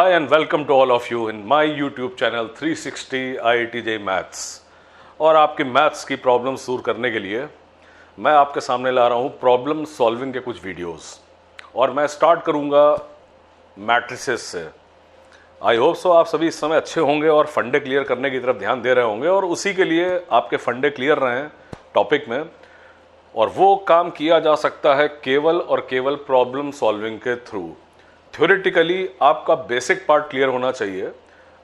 Hi and welcome to all of you in my YouTube channel 360 IITJ Maths। और आपके maths की problems दूर करने के लिए मैं आपके सामने ला रहा हूँ प्रॉब्लम सॉल्विंग के कुछ वीडियोस। और मैं स्टार्ट करूँगा मैट्रिसेस से। आई होप सो आप सभी इस समय अच्छे होंगे और फंडे क्लियर करने की तरफ ध्यान दे रहे होंगे और उसी के लिए आपके फंडे क्लियर रहें टॉपिक में। और वो काम किया जा सकता है केवल और केवल प्रॉब्लम सॉल्विंग के थ्रू। थ्योरेटिकली आपका बेसिक पार्ट क्लियर होना चाहिए,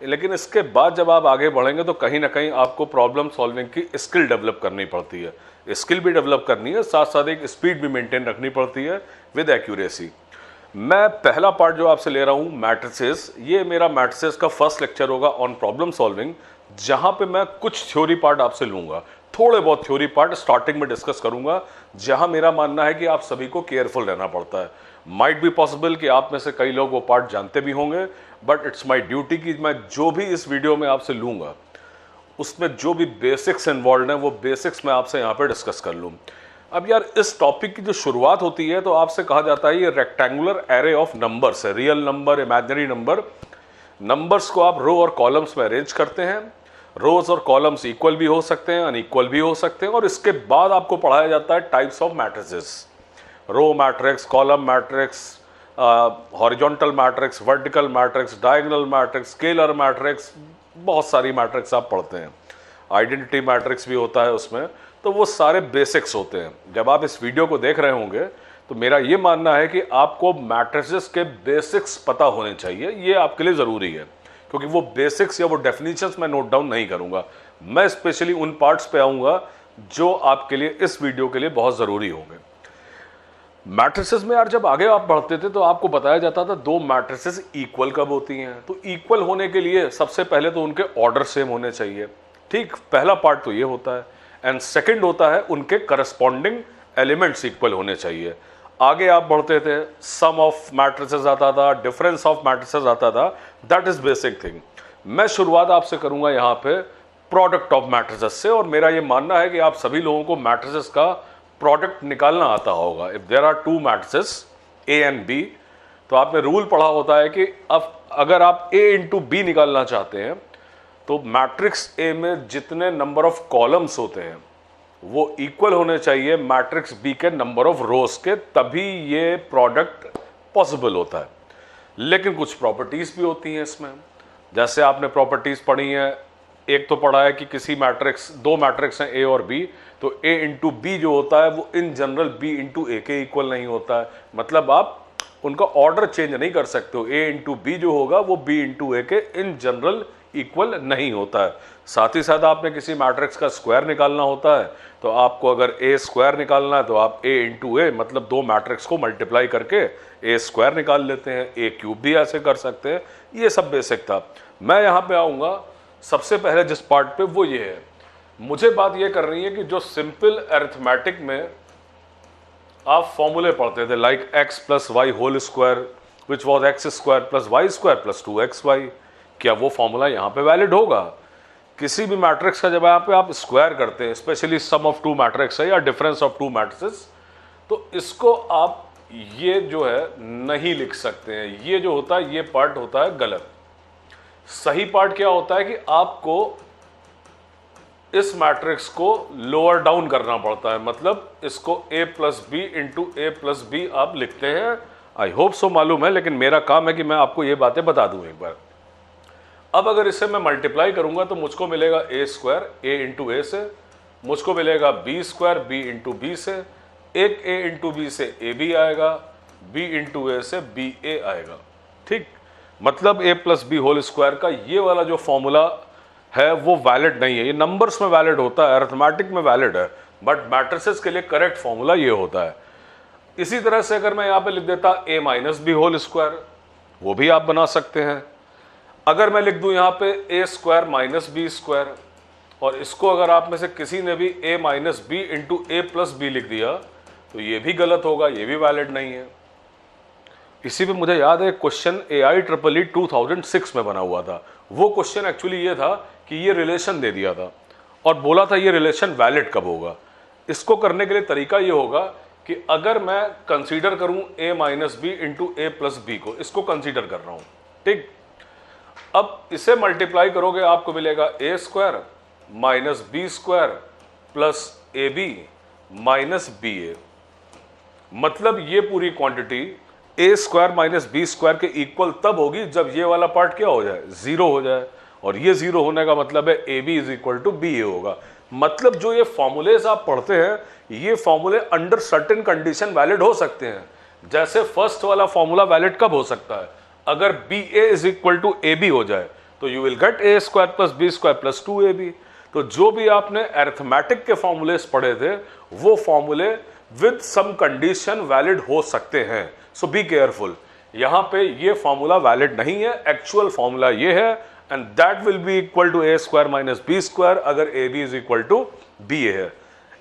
लेकिन इसके बाद जब आप आगे बढ़ेंगे तो कहीं ना कहीं आपको प्रॉब्लम सॉल्विंग की स्किल डेवलप करनी पड़ती है। स्किल भी डेवलप करनी है, साथ साथ एक स्पीड भी मेंटेन रखनी पड़ती है विद एक्यूरेसी। मैं पहला पार्ट जो आपसे ले रहा हूँ मैट्रिसेस, ये मेरा मैट्रिसेस का फर्स्ट लेक्चर होगा ऑन प्रॉब्लम सॉल्विंग, जहाँ पे मैं कुछ थ्योरी पार्ट आपसे लूँगा। थोड़े बहुत थ्योरी पार्ट स्टार्टिंग में डिस्कस करूँगा, जहाँ मेरा मानना है कि आप सभी को केयरफुल रहना पड़ता है। माइट बी पॉसिबल कि आप में से कई लोग वो पार्ट जानते भी होंगे, बट इट्स माई ड्यूटी कि मैं जो भी इस वीडियो में आपसे लूँगा उसमें जो भी बेसिक्स इन्वॉल्व हैं वो बेसिक्स मैं आपसे यहाँ पे डिस्कस कर लूँ। अब यार इस टॉपिक की जो शुरुआत होती है तो आपसे कहा जाता है ये रेक्टेंगुलर एरे ऑफ नंबर्स है, real number, imaginary number. Numbers को आप रो और कॉलम्स में अरेंज करते हैं। रोज और कॉलम्स इक्वल भी हो सकते हैं, अनइक्वल भी हो सकते हैं। और इसके बाद आपको पढ़ाया जाता है types of matrices, row matrix, column matrix, horizontal matrix, vertical matrix, diagonal matrix, scalar matrix, बहुत सारी मैट्रिक्स आप पढ़ते हैं। आइडेंटिटी मैट्रिक्स भी होता है उसमें। तो वो सारे बेसिक्स होते हैं। जब आप इस वीडियो को देख रहे होंगे तो मेरा ये मानना है कि आपको मैट्रिसेस के बेसिक्स पता होने चाहिए। ये आपके लिए ज़रूरी है, क्योंकि वो बेसिक्स या वो डेफिनेशंस मैं नोट डाउन नहीं करूँगा। मैं स्पेशली उन पार्ट्स पे आऊँगा जो आपके लिए इस वीडियो के लिए बहुत ज़रूरी होंगे। मैट्रिसेस में यार जब आगे आप बढ़ते थे तो आपको बताया जाता था दो मैट्रिसेस इक्वल कब होती हैं। तो इक्वल होने के लिए सबसे पहले तो उनके ऑर्डर सेम होने चाहिए। ठीक, पहला पार्ट तो ये होता है। एंड सेकंड होता है उनके करस्पॉन्डिंग एलिमेंट्स इक्वल होने चाहिए। आगे आप बढ़ते थे, सम ऑफ मैट्रिसेस आता था, डिफरेंस ऑफ मैट्रिसेस आता था। That is basic thing. मैं शुरुआत आपसे करूंगा यहाँ पे प्रोडक्ट ऑफ मैट्रिसेस से। और मेरा ये मानना है कि आप सभी लोगों को मैट्रिसेस का प्रोडक्ट निकालना आता होगा। If there are two matrices A and B, तो आपने रूल पढ़ा होता है कि अब अगर आप ए इंटू बी निकालना चाहते हैं तो मैट्रिक्स ए में जितने नंबर ऑफ कॉलम्स होते हैं वो इक्वल होने चाहिए मैट्रिक्स बी के नंबर ऑफ रोज के, तभी ये प्रोडक्ट पॉसिबल होता है। लेकिन कुछ प्रॉपर्टीज भी होती हैं इसमें। जैसे आपने प्रॉपर्टीज पढ़ी हैं, एक तो पढ़ा है कि किसी मैट्रिक्स, दो मैट्रिक्स हैं ए और बी, तो ए इंटू बी जो होता है वो इन जनरल बी इंटू ए के इक्वल नहीं होता है। मतलब आप उनका ऑर्डर चेंज नहीं कर सकते हो। ए इंटू बी जो होगा वो बी इंटू ए के इन जनरल इक्वल नहीं होता है। साथ ही साथ आपने किसी मैट्रिक्स का स्क्वायर निकालना होता है तो आपको अगर ए स्क्वायर निकालना है तो आप ए इंटू ए, मतलब दो मैट्रिक्स को मल्टीप्लाई करके ए स्क्वायर निकाल लेते हैं। ए क्यूब भी ऐसे कर सकते हैं। ये सब बेसिक था। मैं यहाँ पे आऊँगा सबसे पहले जिस पार्ट पे, वो ये है। मुझे बात ये कर रही है कि जो सिंपल अरिथमेटिक में आप फॉर्मूले पढ़ते थे, like x plus y whole square which was x square plus y square plus 2xy, क्या वो फॉर्मूला यहाँ पे वैलिड होगा? किसी भी मैट्रिक्स का जब यहाँ पे आप स्क्वायर करते हैं, specially sum of two matrix है या डिफरेंस ऑफ टू मैट्रिसेस, तो इसको आप ये जो है नहीं लिख सकते हैं। ये जो होता है ये पार्ट होता है गलत। सही पार्ट क्या होता है कि आपको इस मैट्रिक्स को लोअर डाउन करना पड़ता है। मतलब इसको a plus B into A plus B आप लिखते हैं। आई होप सो मालूम है, लेकिन मेरा काम है कि मैं आपको ये बातें बता दूं एक बार। अब अगर इसे मैं मल्टीप्लाई करूंगा तो मुझको मिलेगा A square A into A से, मुझको मिलेगा B square B into B से, एक ए इंटू बी से ए बी आएगा, बी इंटू ए से बी ए आएगा। ठीक, मतलब A plus B whole square का ये वाला जो फॉर्मूला है वो वैलिड नहीं है। ये नंबर्स में वैलिड होता है, अरिथमेटिक में वैलिड है, बट मैट्रिसेस के लिए करेक्ट फॉर्मूला ये होता है। इसी तरह से अगर मैं यहाँ पे लिख देता ए माइनस बी होल स्क्वायर, वो भी आप बना सकते हैं। अगर मैं लिख दूं यहाँ पे ए स्क्वायर माइनस बी स्क्वायर, और इसको अगर आप में से किसी ने भी ए minus B into A plus B लिख दिया तो ये भी गलत होगा, ये भी वैलिड नहीं है। इसी पे मुझे याद है क्वेश्चन AIEEE 2006 में बना हुआ था। वो क्वेश्चन एक्चुअली ये था कि ये रिलेशन दे दिया था और बोला था ये रिलेशन वैलिड कब होगा। इसको करने के लिए तरीका ये होगा कि अगर मैं कंसीडर करूं a minus B into A plus B को, इसको कंसीडर कर रहा हूं, ठीक, अब इसे मल्टीप्लाई करोगे आपको मिलेगा A square minus B square plus A B minus B A. मतलब ये पूरी quantity A square minus B square के इक्वल तब होगी जब ये वाला पार्ट क्या हो जाए, जीरो हो जाए। और ये जीरो होने का मतलब है A B is equal to B A होगा। मतलब जो ये फॉर्मूलेज आप पढ़ते हैं, ये फॉर्मूले अंडर सर्टेन कंडीशन वैलिड हो सकते हैं। जैसे फर्स्ट वाला फॉर्मूला वैलिड कब हो सकता है, अगर B A is equal to A B हो जाए तो you will get A square plus B square plus 2ab। तो जो भी आपने अरिथमेटिक के फॉर्मूलेस पढ़े थे वो फॉर्मूले विद सम कंडीशन वैलिड हो सकते हैं। सो बी केयरफुल, यहां पे ये फॉर्मूला वैलिड नहीं है, एक्चुअल फॉर्मूला ये है and that will be equal to A square minus B square अगर A B is equal to B A है।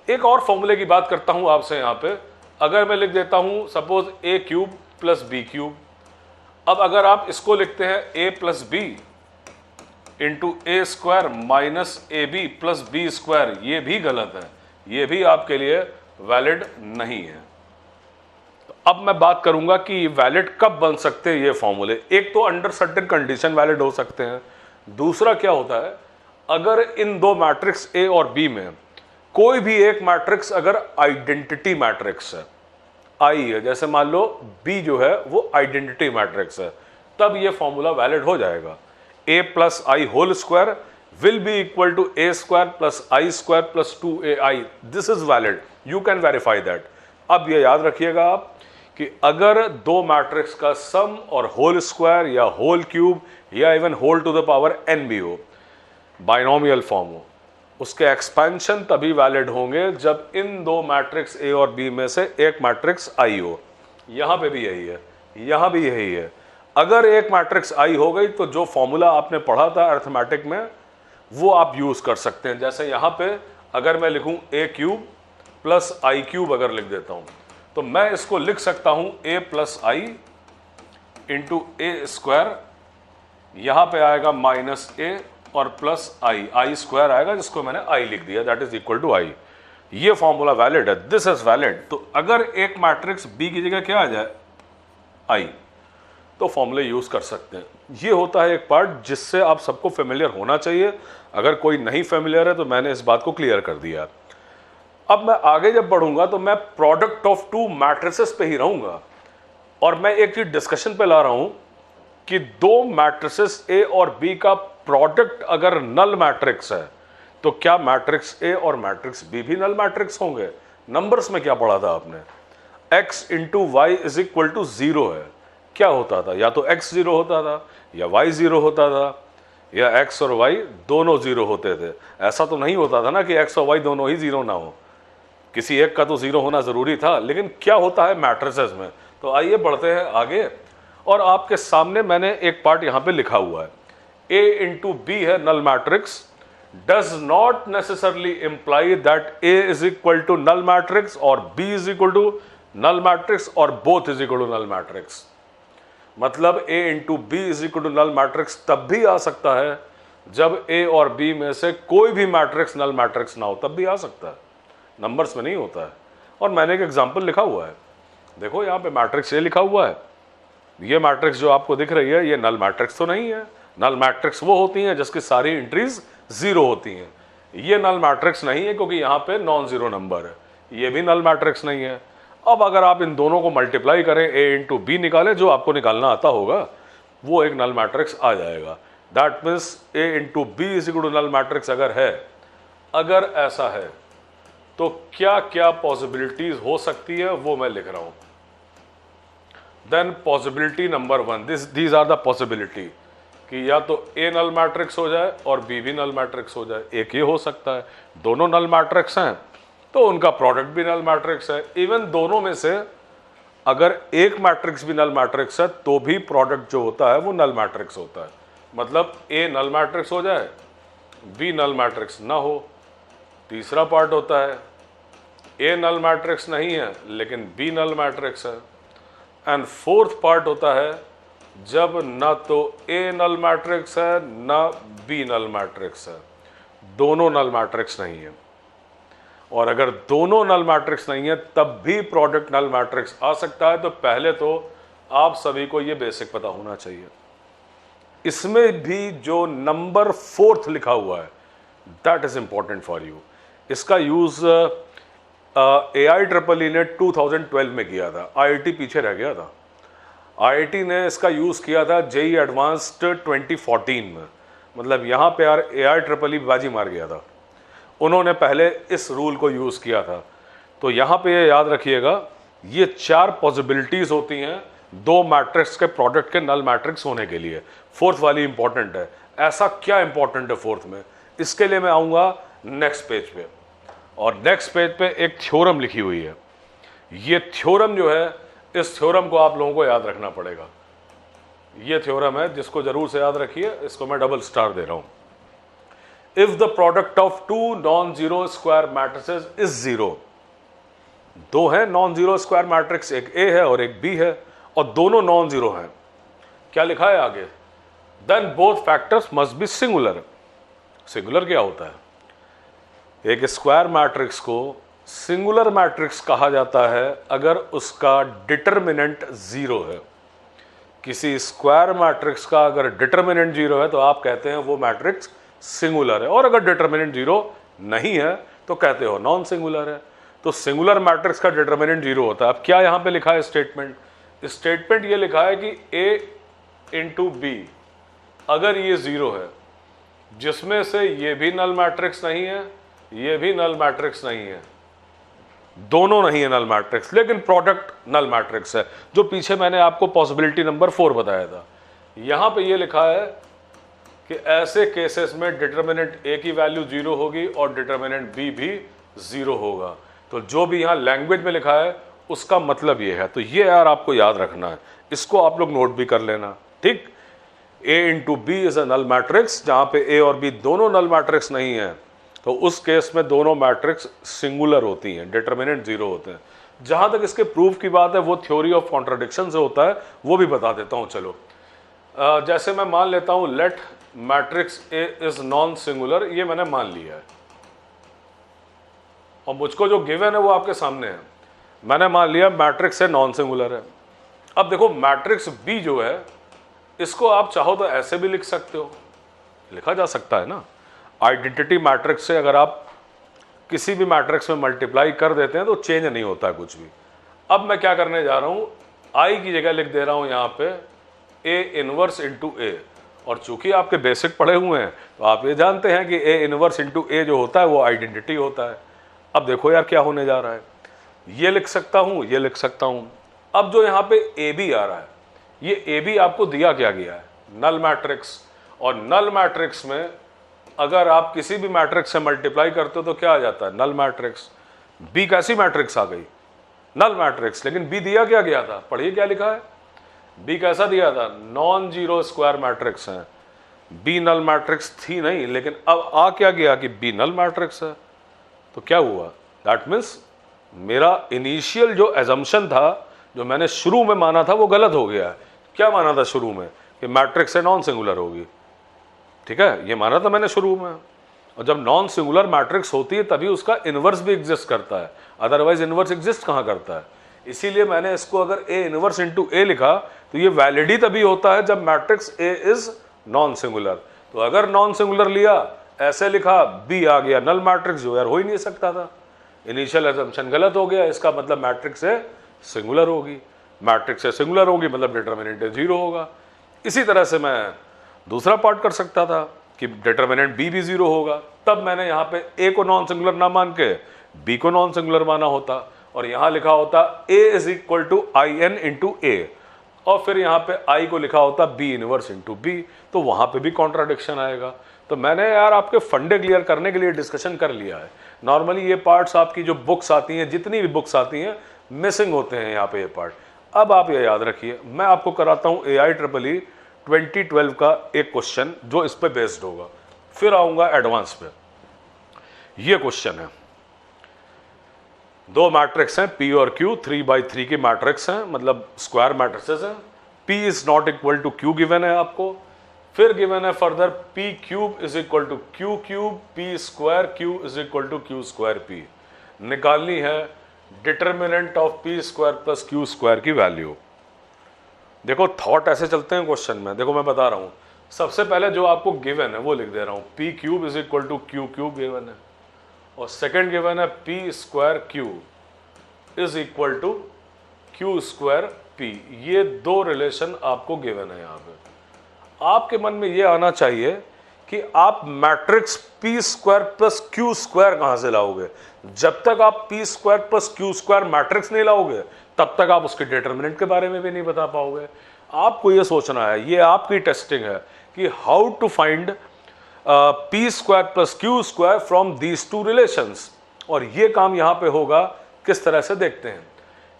एक और फॉर्मूले की बात करता हूं आपसे यहां पे, अगर मैं लिख देता हूं suppose A cube plus B cube. अब अगर आप इसको लिखते हैं A plus B into A square minus A B plus B square, ये भी गलत है, ये भी आपके लिए वैलिड नहीं है। तो अब मैं बात करूंगा कि वैलिड कब बन सकते हैं ये फॉर्मूले। एक तो अंडर सर्टेन कंडीशन वैलिड हो सकते हैं, दूसरा क्या होता है, अगर इन दो मैट्रिक्स ए और बी में कोई भी एक मैट्रिक्स अगर आइडेंटिटी मैट्रिक्स है, आई है, जैसे मान लो बी जो है वो आइडेंटिटी मैट्रिक्स है, तब ये फॉर्मूला वैलिड हो जाएगा। A plus I whole square will be equal to a square plus I square plus 2ai. This is valid. You can verify that. अब ये याद रखिएगा आप कि अगर दो मैट्रिक्स का सम और होल स्क्वायर या होल क्यूब या even whole to the power n भी हो, बाइनोमियल फॉर्म हो, उसके एक्सपेंशन तभी वैलिड होंगे जब इन दो मैट्रिक्स ए और बी में से एक मैट्रिक्स आई हो। यहां पे भी यही है, यहां भी यही है। अगर एक मैट्रिक्स आई हो गई तो जो फॉर्मूला आपने पढ़ा था अरिथमेटिक में वो आप यूज कर सकते हैं। जैसे यहां पे अगर मैं लिखूं ए क्यूब प्लस आई क्यूब अगर लिख देता हूं तो मैं इसको लिख सकता हूं ए plus I into A square, यहां पे आएगा माइनस ए और प्लस आई स्क्वायर आएगा जिसको मैंने आई लिख दिया, दैट इज इक्वल टू आई। ये फॉर्मूला वैलिड है, दिस इज वैलिड। तो अगर एक मैट्रिक्स बी की जगह क्या आ जाए, आई, तो फॉर्मूले यूज कर सकते हैं। ये होता है एक पार्ट जिससे आप सबको फेमिलियर होना चाहिए। अगर कोई नहीं फेमिलियर है तो मैंने इस बात को क्लियर कर दिया। अब मैं आगे जब बढ़ूंगा तो मैं प्रोडक्ट ऑफ टू मैट्रिसेस पे ही रहूंगा और मैं एक चीज डिस्कशन पे ला रहा हूं कि दो मैट्रिसेस ए और बी का प्रोडक्ट अगर नल मैट्रिक्स है तो क्या मैट्रिक्स ए और मैट्रिक्स बी भी नल मैट्रिक्स होंगे। नंबर्स में क्या पढ़ा था आपने, x into y is equal to 0 है, क्या होता था, या तो x 0 होता था या y 0 होता था या x और y दोनों 0 होते थे। ऐसा तो नहीं होता था ना कि x और y दोनों ही 0 ना हो, किसी एक का तो 0 होना जरूरी था। लेकिन क्या होता है मैट्रिसेस में, तो आइए बढ़ते हैं आगे। और आपके सामने मैंने एक पार्ट यहां पे लिखा हुआ है, a इंटू बी है null matrix, does not necessarily imply that a is equal to null matrix और b is equal to null matrix और both is equal to null matrix. मतलब a into B is equal to null matrix तब भी आ सकता है जब a और b में से कोई भी मैट्रिक्स नल मैट्रिक्स ना हो, तब भी आ सकता है, नंबर्स में नहीं होता है। और मैंने एक एग्जांपल लिखा हुआ है, देखो यहाँ पे मैट्रिक्स a लिखा हुआ है, ये मैट्रिक्स जो आपको दिख रही है ये नल मैट्रिक्स तो नहीं है। नल मैट्रिक्स वो होती हैं जिसकी सारी एंट्रीज 0 होती हैं, ये नल मैट्रिक्स नहीं है क्योंकि यहाँ पे नॉन जीरो नंबर है, ये भी नल मैट्रिक्स नहीं है। अब अगर आप इन दोनों को मल्टीप्लाई करें, a इंटू बी निकालें, जो आपको निकालना आता होगा वो एक नल मैट्रिक्स आ जाएगा। That means a into B is equal to null matrix अगर है, अगर ऐसा है तो क्या क्या पॉसिबिलिटीज हो सकती है वो मैं लिख रहा हूं। Then possibility number 1, these are the possibility कि या तो a नल मैट्रिक्स हो जाए और b भी नल मैट्रिक्स हो जाए। एक ये हो सकता है दोनों नल मैट्रिक्स हैं तो उनका प्रोडक्ट भी नल मैट्रिक्स है। इवन दोनों में से अगर एक मैट्रिक्स भी नल मैट्रिक्स है तो भी प्रोडक्ट जो होता है वो नल मैट्रिक्स होता है। मतलब a नल मैट्रिक्स हो जाए, b नल मैट्रिक्स ना हो। तीसरा पार्ट होता है a नल मैट्रिक्स नहीं है लेकिन b नल मैट्रिक्स है। एंड फोर्थ पार्ट होता है जब ना तो a नल मैट्रिक्स है ना b नल मैट्रिक्स है, दोनों नल मैट्रिक्स नहीं है। और अगर दोनों नल मैट्रिक्स नहीं है तब भी प्रोडक्ट नल मैट्रिक्स आ सकता है। तो पहले तो आप सभी को ये बेसिक पता होना चाहिए। इसमें भी जो नंबर 4th लिखा हुआ है that is important for you. इसका यूज AIEEE ने 2012 में किया था, IIT पीछे रह गया था। IIT ने इसका यूज किया था JEE एडवांस्ड 2014 में, मतलब यहां पे यार AIEEE बाजी मार गया था, उन्होंने पहले इस रूल को यूज किया था। तो यहां पे ये याद रखिएगा, ये 4 पॉसिबिलिटीज होती हैं दो मैट्रिक्स के प्रोडक्ट के नल मैट्रिक्स होने के लिए। 4th वाली इंपॉर्टेंट है। ऐसा क्या इंपॉर्टेंट है 4th में, इसके लिए मैं आऊंगा नेक्स्ट पेज पे। और नेक्स्ट पेज पे एक थ्योरम लिखी हुई है। ये थ्योरम जो है, इस थ्योरम को आप लोगों को याद रखना पड़ेगा। ये थ्योरम है जिसको जरूर से याद रखिए, इसको मैं डबल स्टार दे रहा हूं। If the product of 2 non zero square matrices is 0, दो है नॉन जीरो स्क्वायर मैट्रिक्स, एक A है और एक B है, और दोनों नॉन जीरो हैं। क्या लिखा है आगे, then both factors must be singular. Singular क्या होता है, एक स्क्वायर मैट्रिक्स को सिंगुलर मैट्रिक्स कहा जाता है अगर उसका डिटर्मिनेंट 0 है। किसी स्क्वायर मैट्रिक्स का अगर डिटर्मिनेंट 0 है तो आप कहते हैं वो मैट्रिक्स सिंगुलर है, और अगर डिटर्मिनेंट 0 नहीं है तो कहते हो नॉन सिंगुलर है। तो सिंगुलर मैट्रिक्स का डिटर्मिनेंट 0 होता है। अब क्या यहां पे लिखा है स्टेटमेंट, स्टेटमेंट ये लिखा है कि A इंटू B अगर ये 0 है, जिसमें से ये भी नल मैट्रिक्स नहीं है, ये भी नल मैट्रिक्स नहीं है, दोनों नहीं है नल मैट्रिक्स, लेकिन प्रोडक्ट नल मैट्रिक्स है, जो पीछे मैंने आपको पॉसिबिलिटी नंबर 4 बताया था। यहां पे ये लिखा है कि ऐसे केसेस में डिटर्मिनेंट A की वैल्यू 0 होगी और डिटर्मिनेंट B भी 0 होगा। तो जो भी यहां लैंग्वेज में लिखा है उसका मतलब ये है। तो ये यार आपको याद रखना है, इसको आप लोग नोट भी कर लेना, ठीक। A into B is a null matrix, जहां पे A और B दोनों नल मैट्रिक्स नहीं है तो उस केस में दोनों मैट्रिक्स सिंगुलर होती हैं, डिटर्मिनेंट 0 होते हैं। जहां तक इसके प्रूफ की बात है वो थ्योरी ऑफ कॉन्ट्राडिक्शन से होता है, वो भी बता देता हूं। चलो जैसे मैं मान लेता हूं let matrix A is non singular, ये मैंने मान लिया है और मुझको जो गिवन है वो आपके सामने है। मैंने मान लिया मैट्रिक्स है नॉन सिंगुलर है। अब देखो मैट्रिक्स B जो है, इसको आप चाहो तो ऐसे भी लिख सकते हो, लिखा जा सकता है ना। आइडेंटिटी मैट्रिक्स से अगर आप किसी भी मैट्रिक्स में मल्टीप्लाई कर देते हैं तो चेंज नहीं होता है कुछ भी। अब मैं क्या करने जा रहा हूं, I की जगह लिख दे रहा हूं यहां पे A इनवर्स इंटू A, और चूंकि आपके बेसिक पढ़े हुए हैं तो आप ये जानते हैं कि A इनवर्स इंटू A जो होता है वो आइडेंटिटी होता है। अब देखो यार क्या होने जा रहा है, ये लिख सकता हूं, ये लिख सकता हूं। अब जो यहां पे AB आ रहा है, ये AB आपको दिया क्या गया है, नल मैट्रिक्स। और नल मैट्रिक्स में अगर आप किसी भी मैट्रिक्स से मल्टीप्लाई करते हो तो क्या आ जाता है, नल मैट्रिक्स। B कैसी मैट्रिक्स आ गई, नल मैट्रिक्स। लेकिन B दिया क्या गया था, पढ़िए क्या लिखा है, B कैसा दिया था, नॉन जीरो स्क्वायर मैट्रिक्स है। B नल मैट्रिक्स थी नहीं, लेकिन अब आ क्या गया कि B नल मैट्रिक्स है। तो क्या हुआ, दैट मीन्स मेरा इनिशियल जो एजम्पशन था, जो मैंने शुरू में माना था, वो गलत हो गया है। क्या माना था शुरू में कि मैट्रिक्स है नॉन सिंगुलर होगी, ठीक है, ये माना था मैंने शुरू में। और जब नॉन सिंगुलर मैट्रिक्स होती है तभी उसका इनवर्स भी एग्जिस्ट करता है, अदरवाइज इनवर्स एग्जिस्ट कहाँ करता है। इसीलिए मैंने इसको अगर A इनवर्स इंटू A लिखा तो ये वैलिड ही तभी होता है जब matrix A is non singular. तो अगर नॉन सिंगुलर लिया, ऐसे लिखा, B आ गया नल मैट्रिक्स, जो यार हो ही नहीं सकता था, इनिशियल एजम्पशन गलत हो गया। इसका मतलब मैट्रिक्स है सिंगुलर होगी, मैट्रिक्स है सिंगुलर होगी मतलब डिटर्मिनेंट 0 होगा। इसी तरह से मैं दूसरा पार्ट कर सकता था कि डिटर्मिनेंट B भी 0 होगा, तब मैंने यहाँ पे A को नॉन सिंगुलर ना मान के B को नॉन सिंगुलर माना होता, और यहाँ लिखा होता A is equal to IN into A, और फिर यहाँ पे I को लिखा होता B इनवर्स इंटू B, तो वहाँ पे भी कॉन्ट्राडिक्शन आएगा। तो मैंने यार आपके फंडे क्लियर करने के लिए डिस्कशन कर लिया है। नॉर्मली ये पार्ट्स आपकी जो बुक्स आती हैं, जितनी भी बुक्स आती हैं, मिसिंग होते हैं यहाँ पे ये पार्ट। अब आप ये याद रखिए, मैं आपको कराता हूँ AIEEE 2012 का एक क्वेश्चन जो इस पे बेस्ड होगा, फिर आऊंगा एडवांस पे। ये क्वेश्चन है, दो मैट्रिक्स हैं P और Q, 3x3 की मैट्रिक्स हैं, मतलब स्क्वायर मैट्रिसेस हैं। P is not equal to Q given है आपको, फिर गिवन है further P cube is equal to Q cube, P square Q is equal to Q square P। निकालनी है determinant of P square plus Q square की value. देखो thought ऐसे चलते हैं क्वेश्चन में, देखो मैं बता रहा हूं, सबसे पहले जो आपको गिवन है वो लिख दे रहा हूँ, p cube is equal to q cube given है, और सेकेंड गिवन है p square q is equal to q square p. ये दो रिलेशन आपको गिवन है। यहाँ पे आपके मन में ये आना चाहिए कि आप matrix P square plus q square कहाँ से लाओगे। जब तक आप P square plus q square matrix नहीं लाओगे तब तक आप उसके डिटर्मिनेंट के बारे में भी नहीं बता पाओगे। आपको ये सोचना है, ये आपकी टेस्टिंग है कि how to find p square plus q square from these two relations. और ये काम यहाँ पे होगा किस तरह से देखते हैं।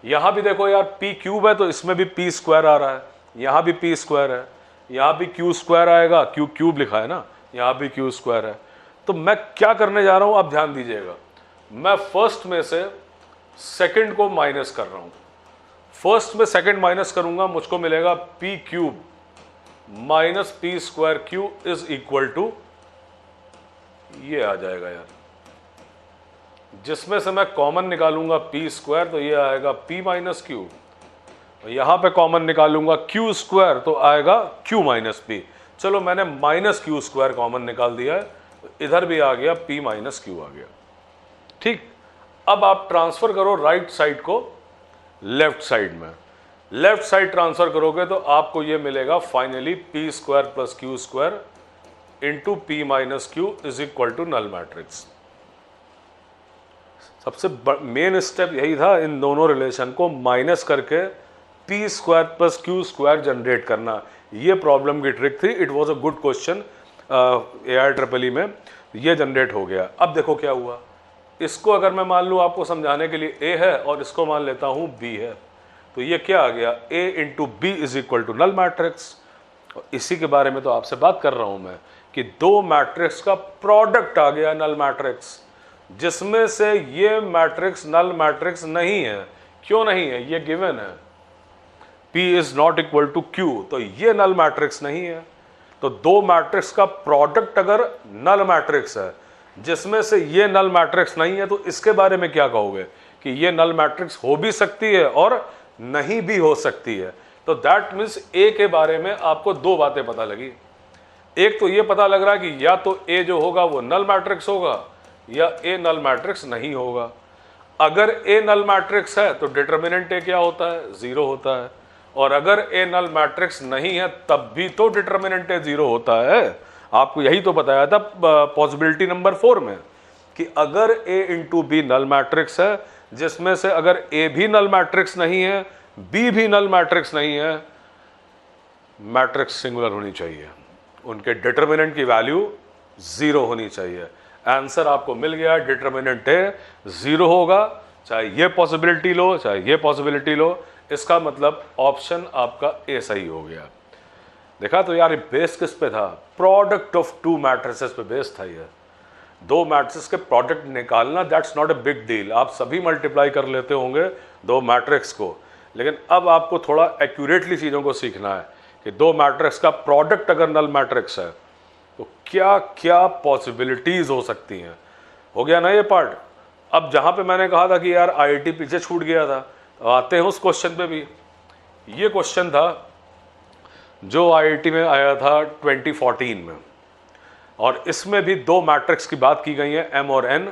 यहाँ भी देखो यार, पी क्यूब है तो इसमें भी पी स्क्वायर आ रहा है, यहाँ भी पी स्क्वायर है, यहाँ भी क्यू स्क्वायर आएगा, क्यू क्यूब लिखा है ना, यहाँ भी क्यू स्क्वायर है। तो मैं क्या करने जा रहा हूँ आप ध्यान दीजिएगा, मैं फर्स्ट में से सेकंड को माइनस कर रहा हूँ। फर्स्ट में सेकंड माइनस करूंगा, मुझको मिलेगा p cube minus p square q is equal to, ये आ जाएगा यार, जिसमें से मैं कॉमन निकालूंगा पी स्क्वायर तो ये आएगा पी माइनस क्यू, यहां पे कॉमन निकालूंगा क्यू स्क्वायर तो आएगा क्यू माइनस पी। चलो मैंने माइनस क्यू स्क्वायर कॉमन निकाल दिया है, इधर भी आ गया पी माइनस क्यू आ गया। ठीक, अब आप ट्रांसफर करो राइट साइड को लेफ्ट साइड में। लेफ्ट साइड ट्रांसफर करोगे तो आपको ये मिलेगा finally p square plus q square into p minus q is equal to null matrix. सबसे मेन स्टेप यही था, इन दोनों रिलेशन को माइनस करके p square plus q square generate करना। ये प्रॉब्लम की ट्रिक थी। It was a good question AIEEE में, ये जनरेट हो गया। अब देखो क्या हुआ, इसको अगर मैं मान लूँ आपको समझाने के लिए A है और इसको मान लेता हूँ B है, तो ये क्या आ गया, A into B is equal to null matrix. इसी के बारे में तो आपसे बात कर रहा हूँ मैं कि दो मैट्रिक्स का प्रोडक्ट आ गया नल मैट्रिक्स, जिसमें से ये मैट्रिक्स नल मैट्रिक्स नहीं है। क्यों नहीं है, ये गिवन है P is not equal to Q, तो ये नल मैट्रिक्स नहीं है। तो दो मैट्रिक्स का प्रोडक्ट अगर नल मैट्रिक्स है जिसमें से ये नल मैट्रिक्स नहीं है, तो इसके बारे में क्या कहोगे कि ये नल मैट्रिक्स हो भी सकती है और नहीं भी हो सकती है। तो दैट मीन्स A के बारे में आपको दो बातें पता लगी। एक तो ये पता लग रहा है कि या तो A जो होगा वो नल मैट्रिक्स होगा या A नल मैट्रिक्स नहीं होगा। अगर A नल मैट्रिक्स है तो डिटर्मिनेंट A क्या होता है, 0 होता है, और अगर A नल मैट्रिक्स नहीं है तब भी तो डिटर्मिनेंट A 0 होता है। आपको यही तो बताया था पॉसिबिलिटी नंबर 4 में कि अगर A into b null matrix है, जिसमें से अगर A भी नल मैट्रिक्स नहीं है, B भी नल मैट्रिक्स नहीं है, मैट्रिक्स सिंगुलर होनी चाहिए, उनके डिटर्मिनेंट की वैल्यू 0 होनी चाहिए। आंसर आपको मिल गया, डिटर्मिनेंट A 0 होगा, चाहे ये पॉसिबिलिटी लो चाहे ये पॉसिबिलिटी लो। इसका मतलब ऑप्शन आपका A सही हो गया। देखा, तो यार बेस किस पे था, प्रोडक्ट ऑफ टू मैट्रिसेस पे बेस था। ये दो मैट्रिक्स के प्रोडक्ट निकालना that's not a big deal. आप सभी मल्टीप्लाई कर लेते होंगे दो मैट्रिक्स को, लेकिन अब आपको थोड़ा एक्यूरेटली चीज़ों को सीखना है कि दो मैट्रिक्स का प्रोडक्ट अगर नल मैट्रिक्स है तो क्या क्या पॉसिबिलिटीज हो सकती हैं। हो गया ना ये पार्ट। अब जहाँ पे मैंने कहा था कि यार आईआईटी पीछे छूट गया था, तो आते हैं उस क्वेश्चन पे भी। ये क्वेश्चन था जो आईआईटी में आया था 2014 में, और इसमें भी दो मैट्रिक्स की बात की गई है, M और N,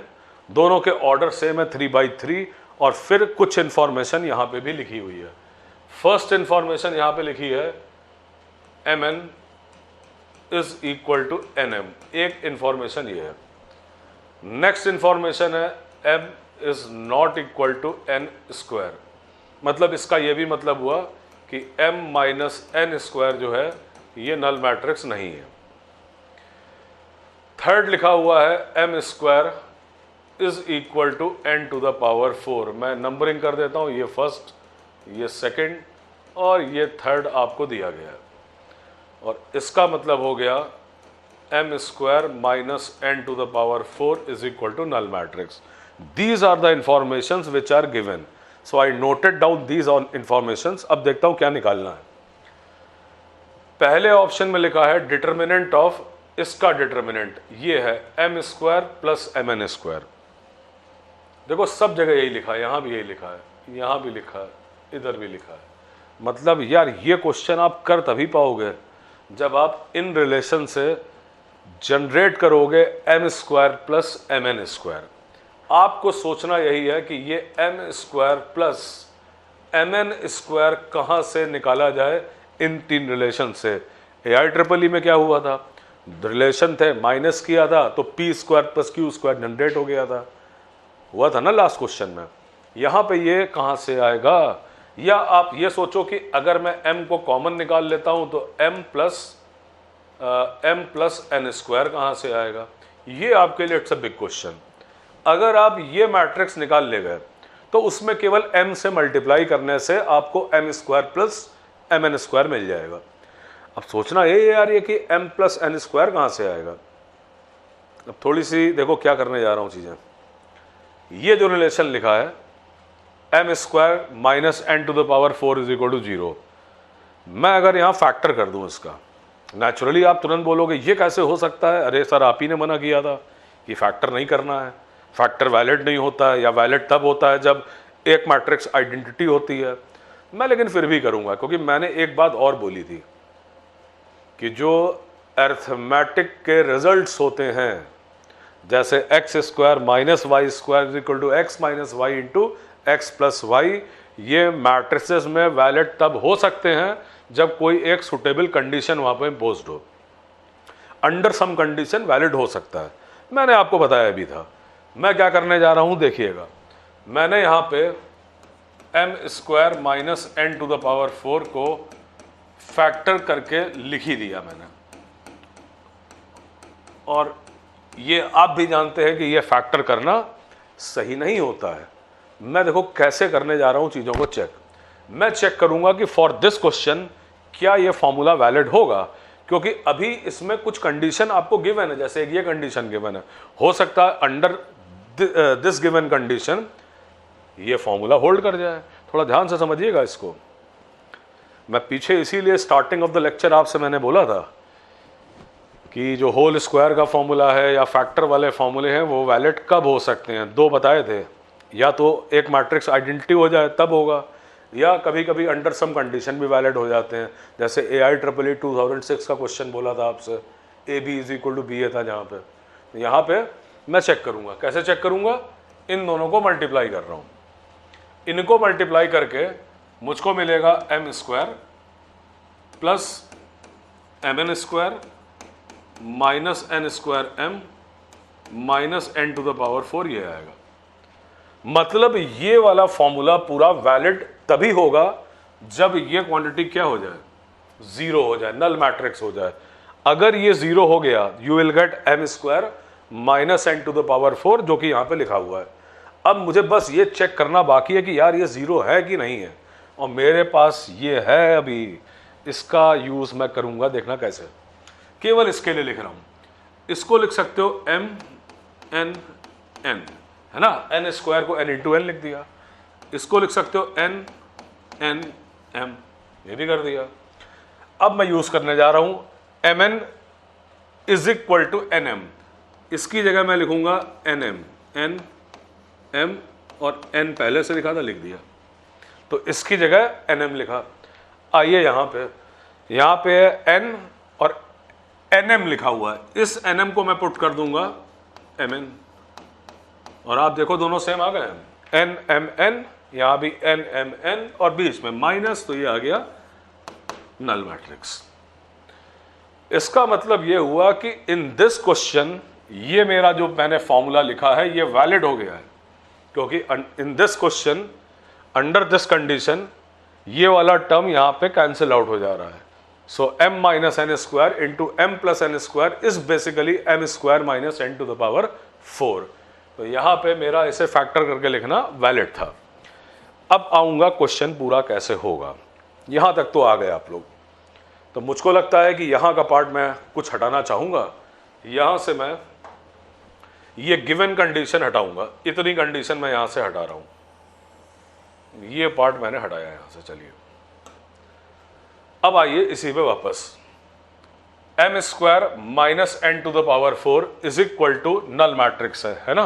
दोनों के ऑर्डर सेम है 3/3, और फिर कुछ इंफॉर्मेशन यहाँ पे भी लिखी हुई है। फर्स्ट इंफॉर्मेशन यहाँ पे लिखी है Mn is equal to Nm, एक इंफॉर्मेशन ये है। नेक्स्ट इंफॉर्मेशन है M is not equal to N square, मतलब इसका ये भी मतलब हुआ कि M माइनस N स्क्वायर जो है ये नल मैट्रिक्स नहीं है। थर्ड लिखा हुआ है M square is equal to N to the power 4। मैं नंबरिंग कर देता हूँ, ये फर्स्ट, ये सेकंड और ये थर्ड आपको दिया गया है, और इसका मतलब हो गया M square minus N to the power 4 is equal to null matrix. These are the informations which are given, so I noted down these on informations. अब देखता हूं क्या निकालना है। पहले ऑप्शन में लिखा है डिटर्मिनेंट ऑफ, इसका डिटर्मिनेंट ये है M square plus Mn square. देखो सब जगह यही लिखा है, यहां भी यही लिखा है, यहां भी लिखा है, इधर भी लिखा है। मतलब यार ये क्वेश्चन आप कर तभी पाओगे जब आप इन रिलेशन से जनरेट करोगे m square plus M N square, आपको सोचना यही है कि ये m square plus M N square कहाँ से निकाला जाए इन तीन रिलेशन से। AI EEE में क्या हुआ था, रिलेशन थे, माइनस किया था तो p square plus q square generate हो गया था, हुआ था ना लास्ट क्वेश्चन में। यहाँ पे ये कहाँ से आएगा, या आप ये सोचो कि अगर मैं m को कॉमन निकाल लेता हूँ तो m प्लस एन स्क्वायर कहाँ से आएगा, ये आपके लिए इट्स अ बिग क्वेश्चन। अगर आप ये मैट्रिक्स निकाल ले गए तो उसमें केवल m से मल्टीप्लाई करने से आपको m square plus M N square मिल जाएगा। अब सोचना ये यार, ये कि m प्लस एन स्क्वायर कहाँ से आएगा। अब थोड़ी सी देखो क्या करने जा रहा हूँ चीज़ें। ये जो रिलेशन लिखा है m square minus n to the power 4 is equal to 0, मैं अगर यहाँ फैक्टर कर दूँ इसका, नेचुरली आप तुरंत बोलोगे ये कैसे हो सकता है, अरे सर आप ही ने मना किया था कि फैक्टर नहीं करना है, फैक्टर वैलिड नहीं होता है, या वैलिड तब होता है जब एक मैट्रिक्स आइडेंटिटी होती है। मैं लेकिन फिर भी करूँगा, क्योंकि मैंने एक बात और बोली थी कि जो अर्थमेटिक के रिजल्ट्स होते हैं, जैसे x square minus y square is equal to x minus y into x plus y, ये मैट्रिसेस में वैलिड तब हो सकते हैं जब कोई एक सुटेबल कंडीशन वहाँ पर इम्पोज्ड हो। अंडर सम कंडीशन वैलिड हो सकता है, मैंने आपको बताया भी था। मैं क्या करने जा रहा हूँ देखिएगा, मैंने यहाँ पे m square minus n to the power 4 को फैक्टर करके लिख ही दिया मैंने, और ये आप भी जानते हैं कि ये फैक्टर करना सही नहीं होता है। मैं देखो कैसे करने जा रहा हूं चीज़ों को चेक। मैं चेक करूंगा कि फॉर दिस क्वेश्चन क्या ये फॉर्मूला वैलिड होगा, क्योंकि अभी इसमें कुछ कंडीशन आपको गिवन है, जैसे ये कंडीशन गिवन है, हो सकता है अंडर दिस गिवन कंडीशन ये फॉर्मूला होल्ड कर जाए। थोड़ा ध्यान से समझिएगा इसको। मैं पीछे इसीलिए स्टार्टिंग ऑफ द लेक्चर आपसे मैंने बोला था कि जो होल स्क्वायर का फॉर्मूला है या फैक्टर वाले फॉर्मूले हैं वो वैलिड कब हो सकते हैं, दो बताए थे, या तो एक मैट्रिक्स आइडेंटिटी हो जाए तब होगा, या कभी कभी अंडर सम कंडीशन भी वैलिड हो जाते हैं। जैसे AI EEE 2006 का क्वेश्चन बोला था आपसे, AB is equal to BA था जहाँ पे। यहाँ पे मैं चेक करूँगा, कैसे चेक करूँगा, इन दोनों को मल्टीप्लाई कर रहा हूँ, इनको मल्टीप्लाई करके मुझको मिलेगा m square plus M N square minus n square m minus n to the power 4, ये आएगा। मतलब ये वाला फॉर्मूला पूरा वैलिड तभी होगा जब ये क्वांटिटी क्या हो जाए, जीरो हो जाए, नल मैट्रिक्स हो जाए। अगर ये जीरो हो गया you will get m square minus n to the power 4, जो कि यहां पे लिखा हुआ है। अब मुझे बस ये चेक करना बाकी है कि यार ये जीरो है कि नहीं है, और मेरे पास ये है। अभी इसका यूज मैं करूंगा, देखना कैसे। केवल इसके लिए लिख रहा हूं, इसको लिख सकते हो एम एन एन, है ना, एन स्क्वायर को एन इंटू एन लिख दिया। इसको लिख सकते हो एन एन एम, ये भी कर दिया। अब मैं यूज करने जा रहा हूं m n is equal to n m, इसकी जगह मैं लिखूंगा एन एम, एन एम और एन पहले से लिखा था, लिख दिया, तो इसकी जगह एन एम लिखा। आइए यहाँ पे एन और एन एम लिखा हुआ है, इस एन एम को मैं पुट कर दूंगा एम एन, और आप देखो दोनों सेम आ गए हैं, एन एम एन, यहाँ भी एन एम एन और बीच में माइनस, तो ये आ गया नल मैट्रिक्स। इसका मतलब ये हुआ कि इन दिस क्वेश्चन ये मेरा जो मैंने फॉर्मूला लिखा है ये वैलिड हो गया है, क्योंकि in this question under this condition ये वाला टर्म यहाँ पे कैंसिल आउट हो जा रहा है। So m minus n square into m plus n square is basically m square minus n to the power 4। तो यहाँ पे मेरा इसे फैक्टर करके लिखना वैलिड था। अब आऊँगा क्वेश्चन पूरा कैसे होगा। यहाँ तक तो आ गए आप लोग, तो मुझको लगता है कि यहाँ का पार्ट मैं कुछ हटाना चाहूँगा। यहाँ से मैं ये गिवन कंडीशन हटाऊंगा, इतनी कंडीशन मैं यहाँ से हटा रहा हूँ, ये पार्ट मैंने हटाया यहाँ से। चलिए अब आइए इसी पे वापस, m square minus n to the power 4 is equal to null matrix है ना,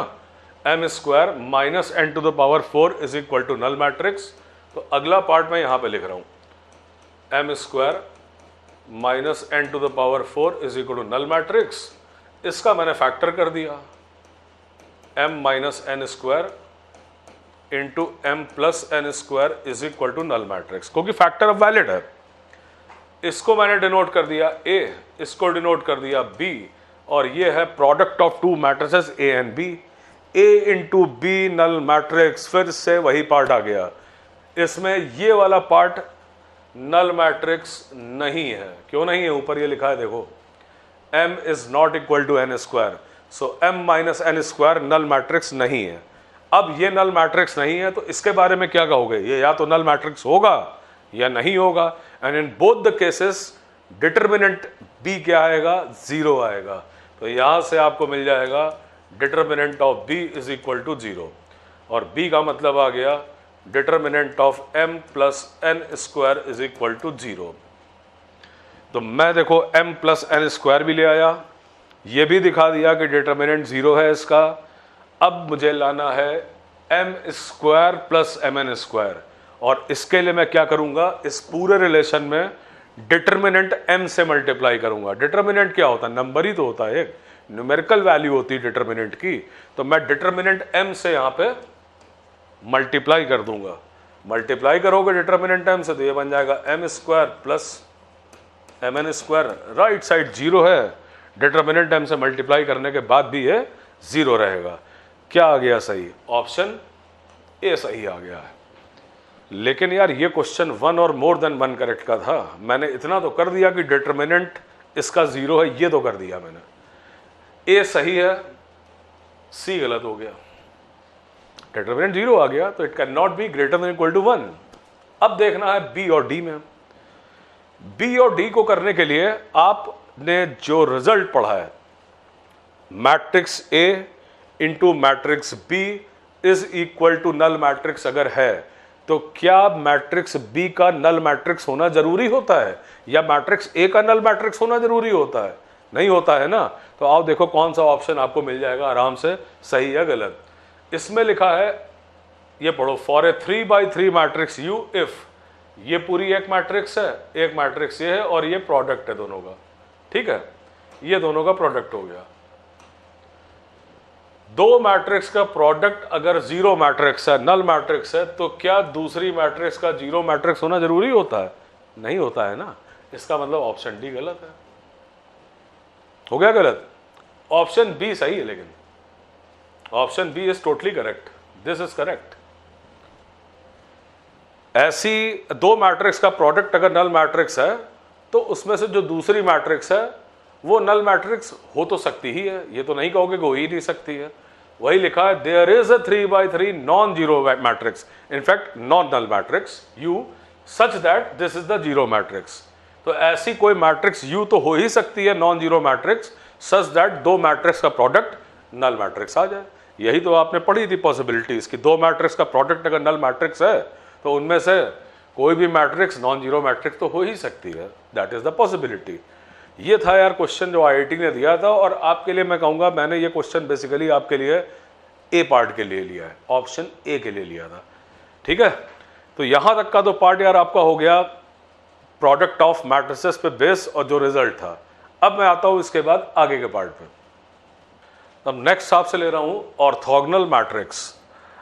m square minus n to the power 4 is equal to null matrix. तो अगला पार्ट मैं यहाँ पे लिख रहा हूँ, m square minus n to the power 4 is equal to null matrix. इसका मैंने फैक्टर कर दिया, m minus n square into m plus n square is equal to null matrix, क्योंकि फैक्टर अब वैलिड है। इसको मैंने डिनोट कर दिया a, इसको डिनोट कर दिया b, और ये है product of two matrices a and b। a into b null matrix, फिर से वही पार्ट आ गया। इसमें ये वाला पार्ट नल मैट्रिक्स नहीं है। क्यों नहीं है? ऊपर ये लिखा है देखो, m is not equal to n square, so m minus n square null matrix नहीं है। अब ये नल मैट्रिक्स नहीं है तो इसके बारे में क्या कहोगे? ये या तो नल मैट्रिक्स होगा या नहीं होगा, and in both the cases determinant b क्या आएगा? 0 आएगा। तो यहां से आपको मिल जाएगा determinant of b is equal to 0, और b का मतलब आ गया determinant of m plus n square is equal to 0। तो मैं देखो m प्लस एन स्क्वायर भी ले आया, ये भी दिखा दिया कि डिटर्मिनेंट 0 है इसका। अब मुझे लाना है m square plus M N square, और इसके लिए मैं क्या करूंगा? इस पूरे रिलेशन में डिटर्मिनेंट m से मल्टीप्लाई करूंगा। डिटर्मिनेंट क्या होता है? नंबर ही तो होता है, एक न्यूमेरिकल वैल्यू होती है डिटर्मिनेंट की। तो मैं डिटर्मिनेंट m से यहां पे मल्टीप्लाई कर दूंगा। मल्टीप्लाई करोगे डिटर्मिनेंट m से तो ये बन जाएगा m square plus M N square. Right side 0 है, डिटर्मिनेंट m से मल्टीप्लाई करने के बाद भी ये 0 रहेगा। क्या आ गया सही? ऑप्शन ए सही आ गया है। लेकिन यार ये क्वेश्चन 1 और मोर देन 1 करेक्ट का था। मैंने इतना तो कर दिया कि डिटर्मिनेंट इसका 0 है, ये तो कर दिया मैंने। ए सही है, सी गलत हो गया। डिटर्मिनेंट 0 आ गया तो it can not be greater than equal to 1। अब देखना है बी और डी में। बी और डी को करने के लिए आपने जो रिजल्ट पढ़ा है, matrix a into matrix b is equal to null matrix अगर है, तो क्या मैट्रिक्स बी का नल मैट्रिक्स होना जरूरी होता है या मैट्रिक्स ए का नल मैट्रिक्स होना जरूरी होता है? नहीं होता है ना। तो आओ देखो कौन सा ऑप्शन आपको मिल जाएगा आराम से, सही या गलत। इसमें लिखा है, ये पढ़ो, for a 3x3 matrix you if, ये पूरी एक मैट्रिक्स है, एक मैट्रिक्स ये है, और ये प्रोडक्ट है दोनों का। ठीक है, ये दोनों का प्रोडक्ट हो गया। दो मैट्रिक्स का प्रोडक्ट अगर 0 मैट्रिक्स है, नल मैट्रिक्स है, तो क्या दूसरी मैट्रिक्स का 0 मैट्रिक्स होना जरूरी होता है? नहीं होता है ना। इसका मतलब ऑप्शन डी गलत है। हो गया गलत। ऑप्शन बी सही है, लेकिन option b is totally correct, this is correct. ऐसी दो मैट्रिक्स का प्रोडक्ट अगर नल मैट्रिक्स है तो उसमें से जो दूसरी मैट्रिक्स है वो नल मैट्रिक्स हो तो सकती ही है, ये तो नहीं कहोगे कि हो ही नहीं सकती है। वही लिखा है, there is a 3x3 non zero matrix, in fact non null matrix you such that this is the zero matrix. तो ऐसी कोई मैट्रिक्स यू तो हो ही सकती है non zero matrix such that दो मैट्रिक्स का प्रोडक्ट नल मैट्रिक्स आ जाए। यही तो आपने पढ़ी थी पॉसिबिलिटीज कि दो मैट्रिक्स का प्रोडक्ट अगर नल मैट्रिक्स है तो उनमें से कोई भी मैट्रिक्स नॉन जीरो मैट्रिक्स तो हो ही सकती है, दैट इज द पॉसिबिलिटी। ये था यार क्वेश्चन जो आईआईटी ने दिया था, और आपके लिए मैं कहूँगा मैंने ये क्वेश्चन बेसिकली आपके लिए ए पार्ट के लिए लिया है, ऑप्शन ए के लिए लिया था। ठीक है, तो यहाँ तक का तो पार्ट यार आपका हो गया प्रोडक्ट ऑफ मैट्रिसेस पे बेस और जो रिजल्ट था। अब मैं आता हूँ इसके बाद आगे के पार्ट पे। अब नेक्स्ट आपसे ले रहा हूँ ऑर्थोगोनल मैट्रिक्स।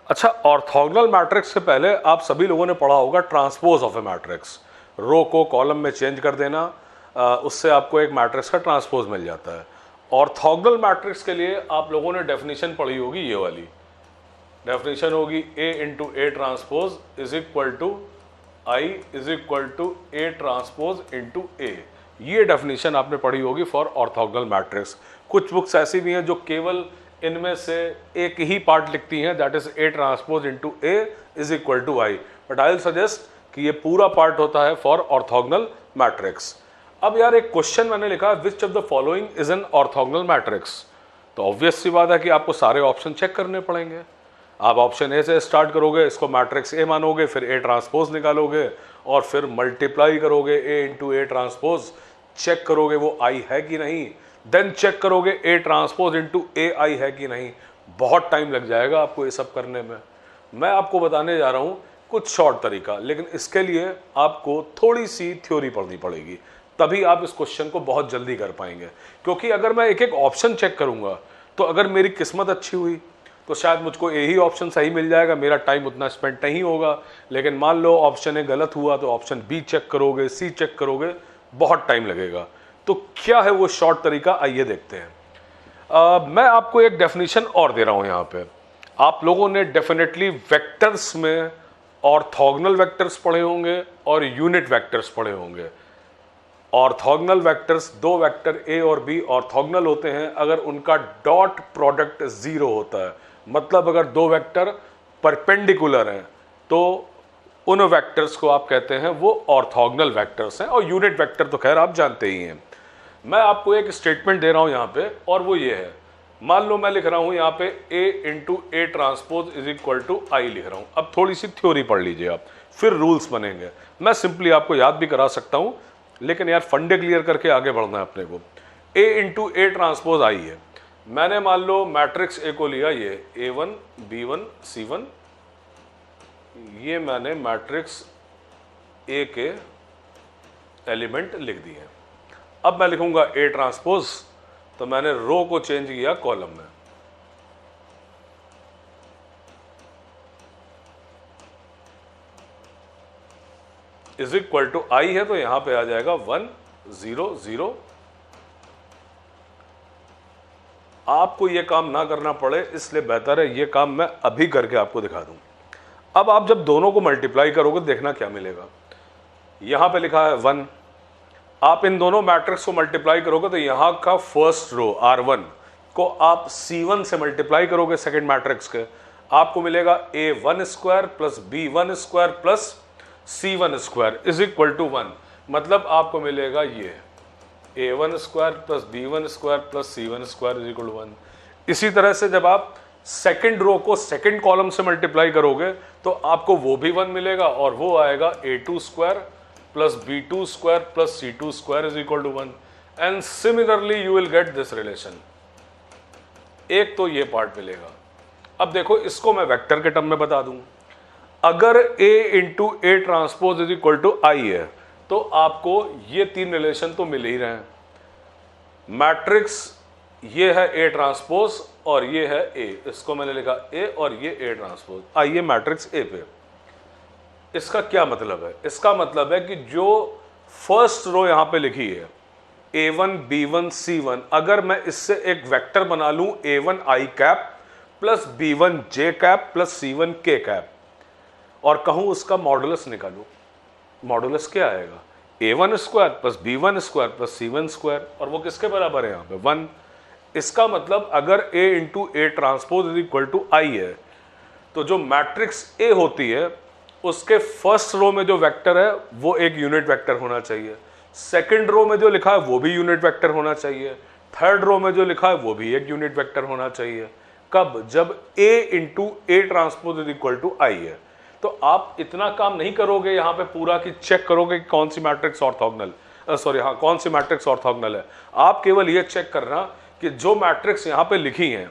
अच्छा, ऑर्थोगोनल मैट्रिक्स से पहले आप सभी लोगों ने पढ़ा होगा ट्रांसपोज ऑफ ए मैट्रिक्स। रो को कॉलम में चेंज कर देना, उससे आपको एक मैट्रिक्स का ट्रांसपोज मिल जाता है। ऑर्थोगोनल मैट्रिक्स के लिए आप लोगों ने डेफिनेशन पढ़ी होगी, ये वाली डेफिनेशन होगी A into A transpose is equal to I is equal to A transpose into A. ये डेफिनेशन आपने पढ़ी होगी फॉर ऑर्थोगोनल मैट्रिक्स। कुछ बुक्स ऐसी भी हैं जो केवल इनमें से एक ही पार्ट लिखती हैं, that is a transpose into A is equal to I, but I will suggest कि ये पूरा पार्ट होता है फॉर ऑर्थोगोनल मैट्रिक्स। अब यार एक क्वेश्चन मैंने लिखा, which of the following is an orthogonal matrix. तो ऑब्वियस सी बात है कि आपको सारे ऑप्शन चेक करने पड़ेंगे। आप ऑप्शन ए से स्टार्ट करोगे, इसको मैट्रिक्स ए मानोगे, फिर ए ट्रांसपोज निकालोगे और फिर मल्टीप्लाई करोगे ए इंटू ए ट्रांसपोज, चेक करोगे वो आई है कि नहीं, देन चेक करोगे ए ट्रांसपोज इंटू ए आई है कि नहीं। बहुत टाइम लग जाएगा आपको ये सब करने में। मैं आपको बताने जा रहा हूँ कुछ शॉर्ट तरीका, लेकिन इसके लिए आपको थोड़ी सी थ्योरी पढ़नी पड़ेगी। तभी आप इस क्वेश्चन को बहुत जल्दी कर पाएंगे। क्योंकि अगर मैं एक एक ऑप्शन चेक करूंगा तो अगर मेरी किस्मत अच्छी हुई तो शायद मुझको ए ही ऑप्शन सही मिल जाएगा, मेरा टाइम उतना स्पेंड नहीं होगा। लेकिन मान लो ऑप्शन ए गलत हुआ तो ऑप्शन बी चेक करोगे, सी चेक करोगे, बहुत टाइम लगेगा। तो क्या है वो शॉर्ट तरीका, आइए देखते हैं। मैं आपको एक डेफिनेशन और दे रहा हूं यहां पे। आप लोगों ने डेफिनेटली वेक्टर्स में ऑर्थोगोनल वेक्टर्स पढ़े होंगे और यूनिट वेक्टर्स पढ़े होंगे। ऑर्थोगोनल वेक्टर्स, दो वेक्टर ए और बी ऑर्थोगोनल होते हैं अगर उनका डॉट प्रोडक्ट 0 होता है। मतलब अगर दो वेक्टर परपेंडिकुलर हैं तो उन वेक्टर्स को आप कहते हैं वो ऑर्थोगोनल वेक्टर्स हैं। और यूनिट वेक्टर तो खैर आप जानते ही हैं। मैं आपको एक स्टेटमेंट दे रहा हूं यहां पे, और वो ये है, मान लो मैं लिख रहा हूं यहां पे A into A transpose is equal to I लिख रहा हूं। अब थोड़ी सी थ्योरी पढ़ लीजिए आप, फिर रूल्स बनेंगे। मैं सिंपली आपको याद भी करा सकता हूं, लेकिन यार फंडे क्लियर करके आगे बढ़ना है अपने को। A इंटू ए ट्रांसपोज आई है। मैंने मान लो मैट्रिक्स ए को लिया, ये A1 B1 C1, ये मैंने मैट्रिक्स ए के एलिमेंट लिख दिए हैं। अब मैं लिखूंगा ए ट्रांसपोज, तो मैंने रो को चेंज किया कॉलम में। इज इक्वल टू आई है तो यहां पे आ जाएगा 1 0 0। आपको यह काम ना करना पड़े इसलिए बेहतर है ये काम मैं अभी करके आपको दिखा दूं। अब आप जब दोनों को मल्टीप्लाई करोगे देखना क्या मिलेगा। यहां पे लिखा है 1, आप इन दोनों मैट्रिक्स को मल्टीप्लाई करोगे तो यहां का फर्स्ट रो R1 को आप C1 से मल्टीप्लाई करोगे सेकंड मैट्रिक्स के, आपको मिलेगा A1 square plus B1 square plus C1 square is equal to 1। मतलब आपको मिलेगा ये A1 square plus B1 square plus C1 square is equal to 1। इसी तरह से जब आप सेकंड रो को सेकंड कॉलम से मल्टीप्लाई करोगे तो आपको वो भी 1 मिलेगा, और वो आएगा A2 square plus B2 square plus C2 square is equal to 1। And similarly you will get this relation. एक तो ये पार्ट मिलेगा। अब देखो इसको मैं वेक्टर के टर्म में बता दूं। अगर A into A transpose is equal to I है तो आपको ये तीन रिलेशन तो मिल ही रहे हैं। मैट्रिक्स ये है A ट्रांसपोज और ये है A, इसको मैंने लिखा A और ये A ट्रांसपोज। आइए मैट्रिक्स A पे, इसका क्या मतलब है? इसका मतलब है कि जो फर्स्ट रो यहां पे लिखी है A1 B1 C1, अगर मैं इससे एक वेक्टर बना लूं A1 I cap plus B1 J cap plus C1 K cap और कहूं उसका मॉडुलस निकालूं, मॉडुलस क्या आएगा? A1 square plus B1 square plus C1 square, और वो किसके बराबर है यहां पे? 1। इसका मतलब अगर A into A transpose is equal to I है तो जो मैट्रिक्स A होती है उसके फर्स्ट रो में जो वेक्टर है वो एक यूनिट वेक्टर होना चाहिए, सेकंड रो में जो लिखा है वो भी यूनिट वेक्टर होना चाहिए, थर्ड रो में जो लिखा है वो भी एक यूनिट वेक्टर होना चाहिए। कब? जब A into A transpose is equal to I है। तो आप इतना काम नहीं करोगे यहां पे पूरा कि चेक करोगे कि कौन सी मैट्रिक्स ऑर्थोगोनल, कौन सी मैट्रिक्स ऑर्थोगोनल है। आप केवल ये चेक करना कि जो मैट्रिक्स यहां पे लिखी हैं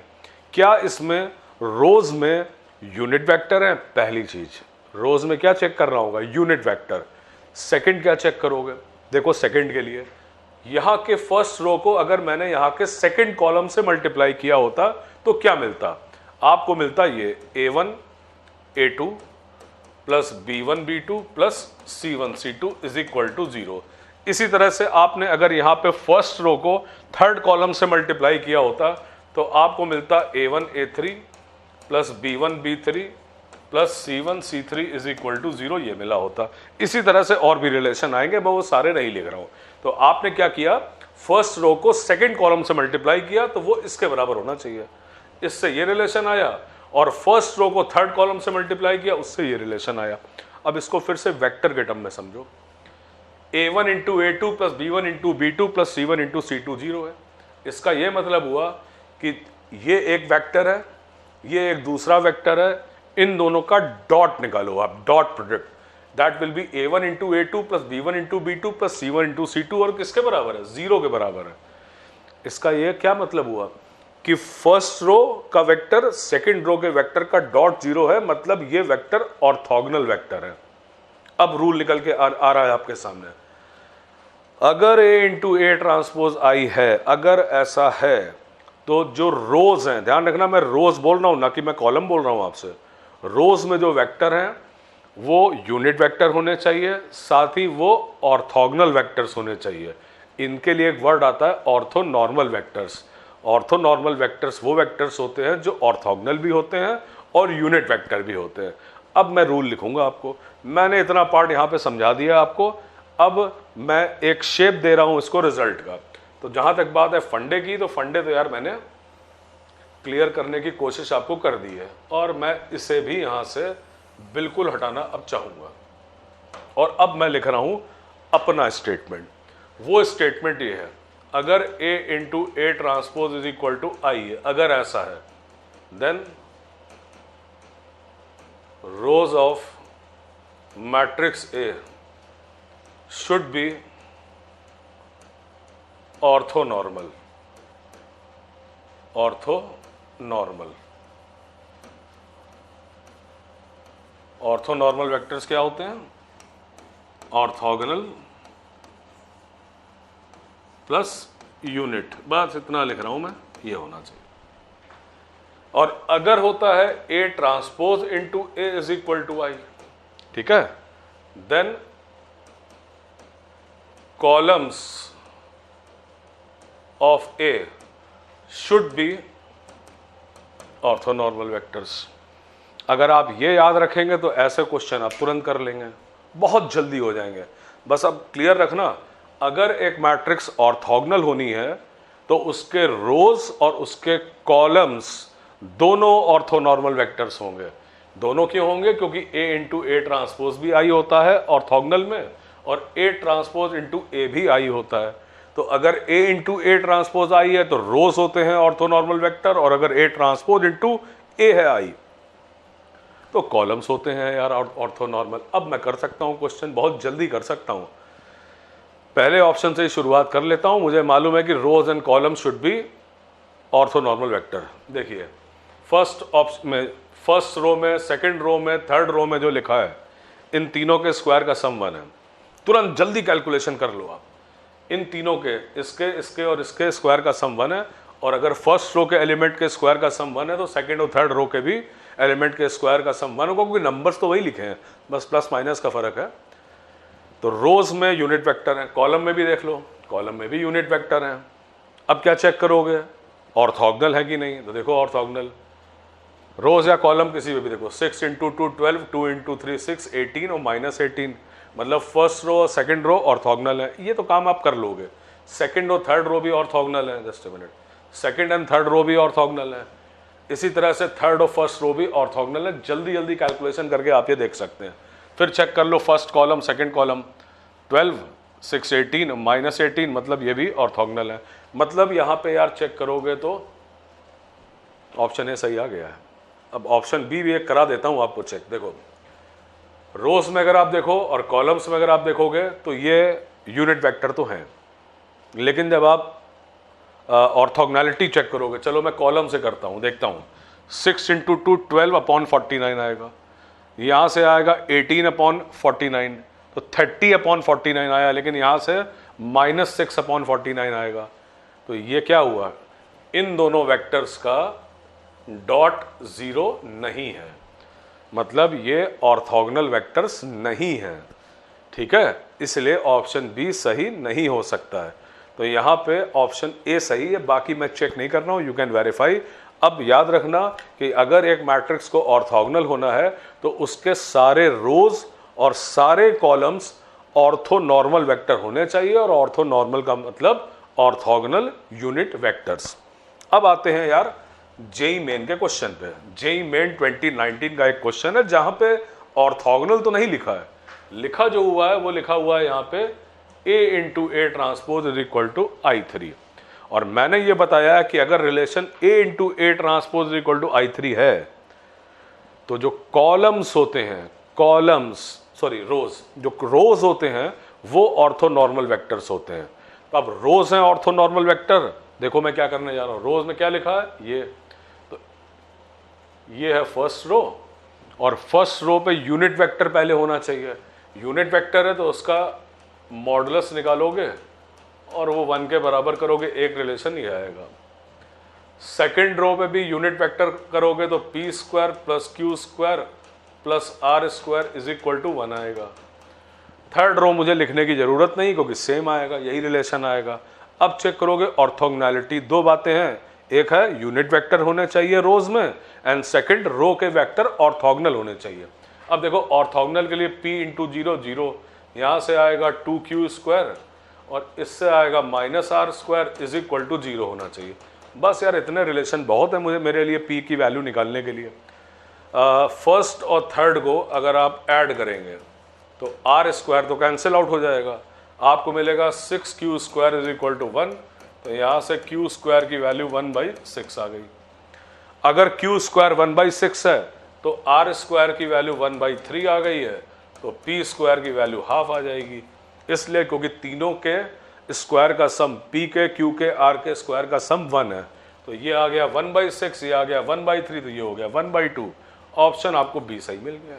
क्या इसमें रोज में यूनिट वेक्टर है। पहली चीज, रोज में क्या चेक करना होगा? Unit vector. सेकंड क्या चेक करोगे? देखो सेकंड के लिए यहां के फर्स्ट रो को अगर मैंने यहां के सेकंड कॉलम से मल्टीप्लाई किया होता तो क्या मिलता? आपको मिलता ये A1 A2 plus B1 B2 plus C1 C2 is equal to 0। इसी तरह से आपने अगर यहाँ पे फर्स्ट रो को थर्ड कॉलम से मल्टीप्लाई किया होता तो आपको मिलता A1 A3 plus B1 B3 plus C1 C3 is equal to 0, ये मिला होता। इसी तरह से और भी रिलेशन आएंगे, मैं वो सारे नहीं लिख रहा हूँ। तो आपने क्या किया? फर्स्ट रो को सेकंड कॉलम से मल्टीप्लाई किया तो वो इसके बराबर होना चाहिए, इससे ये रिलेशन आया, और फर्स्ट रो को थर्ड कॉलम से मल्टीप्लाई किया उससे ये रिलेशन आया। अब इसको फिर से वेक्टर के टर्म में समझो। A1 into A2 plus B1 into B2 plus C1 into C2 0 है। इसका यह मतलब हुआ कि ये एक वेक्टर है, ये एक दूसरा वेक्टर है, इन दोनों का डॉट निकालो आप, dot product, that will B A1 into A2 plus B1 into B2 plus C1 into C2, और किसके बराबर है? 0 के बराबर है। इसका यह क्या मतलब हुआ कि फर्स्ट रो का वेक्टर सेकंड रो के वेक्टर का डॉट 0 है, मतलब ये वेक्टर ऑर्थोगोनल वेक्टर है। अब रूल निकल के आ रहा है आपके सामने। अगर A इंटू ए ट्रांसपोज आई है, अगर ऐसा है तो जो रोज हैं, ध्यान रखना मैं रोज बोल रहा हूं ना कि मैं कॉलम बोल रहा हूं आपसे, रोज में जो वेक्टर हैं वो यूनिट वेक्टर होने चाहिए, साथ ही वो ऑर्थोगोनल वेक्टर्स होने चाहिए। इनके लिए एक वर्ड आता है ऑर्थोनॉर्मल वेक्टर्स। ऑर्थोनॉर्मल वेक्टर्स वो वेक्टर्स होते हैं जो ऑर्थोगोनल भी होते हैं और यूनिट वेक्टर भी होते हैं। अब मैं रूल लिखूंगा आपको, मैंने इतना पार्ट यहां पे समझा दिया आपको, अब मैं एक शेप दे रहा हूं इसको रिजल्ट का। तो जहां तक बात है फंडे की, तो फंडे तो यार मैंने क्लियर करने की कोशिश आपको कर दी है, और मैं इसे भी यहां से बिल्कुल हटाना अब चाहूंगा। और अब मैं लिख रहा हूं अपना स्टेटमेंट। वो स्टेटमेंट ये है, अगर A into A transpose is equal to I है, अगर ऐसा है, then rows of matrix A should be orthonormal. Orthonormal orthonormal vectors क्या होते हैं? ऑर्थोगोनल प्लस यूनिट, बस इतना लिख रहा हूं मैं, ये होना चाहिए। और अगर होता है A transpose into A is equal to I, ठीक है, then columns of A should be orthonormal vectors. अगर आप ये याद रखेंगे तो ऐसे क्वेश्चन आप तुरंत कर लेंगे, बहुत जल्दी हो जाएंगे। बस अब क्लियर रखना, अगर एक मैट्रिक्स ऑर्थोगोनल होनी है तो उसके रोज और उसके कॉलम्स दोनों ऑर्थोनॉर्मल वेक्टर्स होंगे। दोनों क्यों होंगे? क्योंकि A इंटू ए ट्रांसपोज भी आई होता है ऑर्थोगोनल में, और A ट्रांसपोज इंटू ए भी आई होता है। तो अगर A इंटू ए ट्रांसपोज आई है तो रोज होते हैं ऑर्थोनॉर्मल वेक्टर, और अगर A ट्रांसपोज इंटू ए है आई तो कॉलम्स होते हैं यार ऑर्थोनॉर्मल। अब मैं कर सकता हूं क्वेश्चन, बहुत जल्दी कर सकता हूं। पहले ऑप्शन से ही शुरुआत कर लेता हूं। मुझे मालूम है कि rows and column should be orthonormal vector. देखिए फर्स्ट ऑप्शन में, फर्स्ट रो में, सेकंड रो में, थर्ड रो में जो लिखा है, इन तीनों के स्क्वायर का सम 1 है। तुरंत जल्दी कैलकुलेशन कर लो आप। इन तीनों के, इसके और इसके स्क्वायर का सम 1 है, और अगर फर्स्ट रो के एलिमेंट के स्क्वायर का सम 1 है तो सेकंड और थर्ड रो के भी एलिमेंट के स्क्वायर का सम 1 होगा, क्योंकि नंबर्स तो वही लिखे हैं, बस प्लस माइनस का फर्क है। तो रोज में यूनिट वेक्टर है, कॉलम में भी देख लो, कॉलम में भी यूनिट वेक्टर है। अब क्या चेक करोगे? ऑर्थोगोनल है कि नहीं? तो देखो ऑर्थोगोनल, रोज या कॉलम किसी में भी देखो, 6 इंटू 2 12, 2 इंटू 3 6, 18 और -18, मतलब फर्स्ट रो और सेकंड रो ऑर्थोगोनल है। ये तो काम आप कर लोगे। सेकंड और थर्ड रो भी ऑर्थोगोनल है, just a minute, second and third row भी ऑर्थोगोनल है। इसी तरह से थर्ड और फर्स्ट रो भी ऑर्थोगोनल है। जल्दी जल्दी कैलकुलेशन करके आप ये देख सकते हैं। फिर चेक कर लो फर्स्ट कॉलम, सेकंड कॉलम, 12, 6, 18, -18, मतलब ये भी ऑर्थोगोनल है। मतलब यहाँ पे यार चेक करोगे तो ऑप्शन ए सही आ गया है। अब ऑप्शन बी भी एक करा देता हूँ आपको चेक। देखो रोज में अगर आप देखो और कॉलम्स में अगर आप देखोगे तो ये यूनिट वेक्टर तो हैं, लेकिन जब आप ऑर्थोगोनैलिटी चेक करोगे, चलो मैं कॉलम से करता हूँ, देखता हूँ, 6 इंटू 2 12 अपॉन 49 आएगा, यहाँ से आएगा 18 अपॉन 49, तो 30 अपॉन 49 आया, लेकिन यहाँ से -6 अपॉन 49 आएगा। तो ये क्या हुआ? इन दोनों वेक्टर्स का डॉट ज़ीरो नहीं है, मतलब ये ऑर्थोगोनल वेक्टर्स नहीं हैं, ठीक है, इसलिए ऑप्शन बी सही नहीं हो सकता है। तो यहाँ पे ऑप्शन ए सही है, बाकी मैं चेक नहीं कर रहा हूँ, यू कैन वेरीफाई। अब याद रखना कि अगर एक मैट्रिक्स को ऑर्थोगोनल होना है तो उसके सारे रोज और सारे कॉलम्स ऑर्थोनॉर्मल वेक्टर होने चाहिए, और ऑर्थोनॉर्मल का मतलब ऑर्थोगोनल यूनिट वेक्टर्स। अब आते हैं यार जेई मेन के क्वेश्चन पे। जेई मेन 2019 का एक क्वेश्चन है जहां पे ऑर्थोगोनल तो नहीं लिखा है, लिखा जो हुआ है वो लिखा हुआ है यहाँ पे A into A transpose is equal to I3, और मैंने ये बताया कि अगर relation A into A transpose is equal to I3 है तो जो कॉलम्स होते हैं, रोज, जो रोज होते हैं वो ऑर्थोनॉर्मल वेक्टर्स होते हैं। तो अब रोज हैं ऑर्थोनॉर्मल वेक्टर, देखो मैं क्या करने जा रहा हूं, रोज में क्या लिखा है, ये तो ये है फर्स्ट रो, और फर्स्ट रो पे यूनिट वेक्टर पहले होना चाहिए। यूनिट वेक्टर है तो उसका मॉडुलस निकालोगे और वो 1 के बराबर करोगे, एक रिलेशन ही आएगा। सेकेंड रो पे भी यूनिट वेक्टर करोगे तो p square plus q square plus r square is equal to 1 आएगा। थर्ड रो मुझे लिखने की जरूरत नहीं क्योंकि सेम आएगा, यही रिलेशन आएगा। अब चेक करोगे ऑर्थोगोनैलिटी, दो बातें हैं, एक है यूनिट वेक्टर होने चाहिए रोज में एंड सेकंड रो के वेक्टर ऑर्थोगोनल होने चाहिए। अब देखो ऑर्थोगोनल के लिए p इंटू 0 0, यहाँ से आएगा 2q स्क्वायर और इससे आएगा minus r square is equal to 0 होना चाहिए। बस यार इतने रिलेशन बहुत है मुझे, मेरे लिए p की वैल्यू निकालने के लिए। फर्स्ट और थर्ड को अगर आप ऐड करेंगे तो आर स्क्वायर तो कैंसिल आउट हो जाएगा, आपको मिलेगा 6q square is equal to 1। तो यहाँ से q स्क्वायर की वैल्यू 1/6 आ गई। अगर q स्क्वायर 1/6 है तो आर स्क्वायर की वैल्यू 1/3 आ गई है, तो p स्क्वायर की वैल्यू हाफ आ जाएगी। इसलिए क्योंकि तीनों के स्क्वायर का सम p के q के r के स्क्वायर का सम 1 है, तो ये आ गया 1/6, ये आ गया 1/3, तो ये हो गया 1/2। ऑप्शन आपको b सही मिल गया।